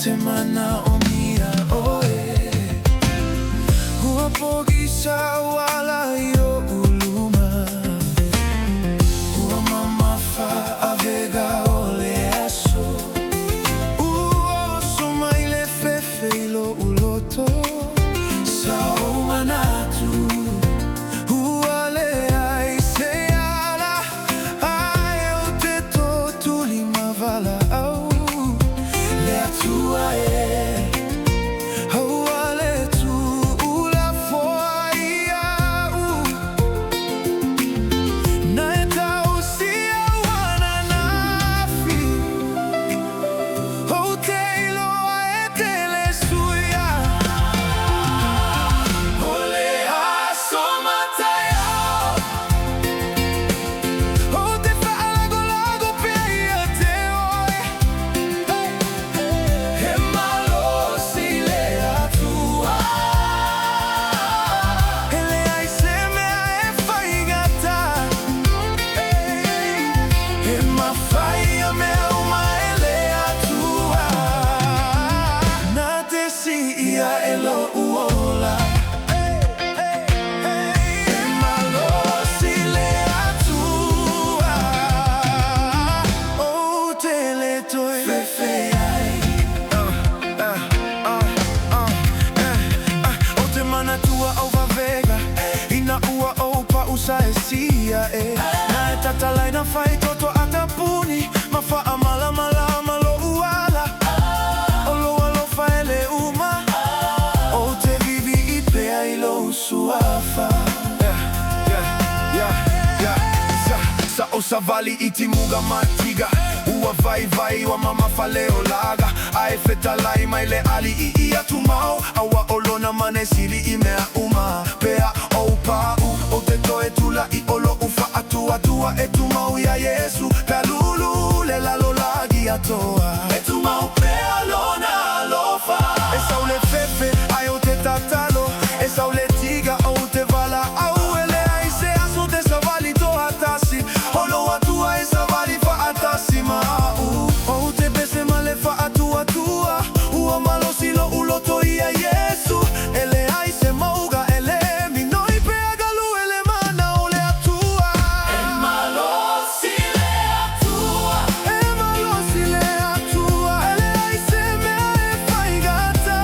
wote manaumia, oe huwapogisa wala yo uluma huwa mamafa avega ole aso uosoma ile fefe ilo uloto sao manatu huwale aiseala ayo teto tulimavala au leatua hauale tu ula foaia naeta usia wana nafi hoteilo aetele suya ole asoma tayo hote faalago lago peia teoi hemalo sile atua ele aiseme aefaigata hemafai meuma ele atua natesi ia elo uola hemalo sile atua o tele toi fefeai o te manatua au vavega ina ua opa usaesia na tatalai na fai toto atapuni mafa amala mala malo uala olo alo faele uma o te vivi ipea ilo usuafa sa o savali iti muga matiga ua vai vai wa mama faleo laga ai fetalai mai le ali I ia tumau awa olona manesili imea uma pea o pau o te toe tula I olo ufa atua tua e tumau ya Yesu kalulu le lalo lagi atoa e tumau pea lona alofa e saule fefe ai o te tatalo e saule tiga o te vala au ele aise aso te savali to atasi olo atua e savali fa atasi mau o te bese male fa atua tua ua malo silo uloto ia Yesu ele aise mauga ele minoi pea galu ele mana ole atua e malo sile atua ele aise mea e faigata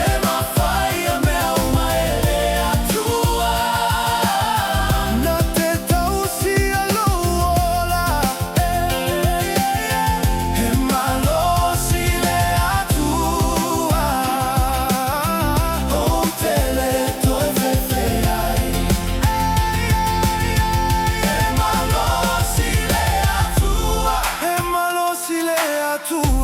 e mafai mea uma ele atua na te tausi alola e malo sile atua o tele toi fefeai e malo sile atua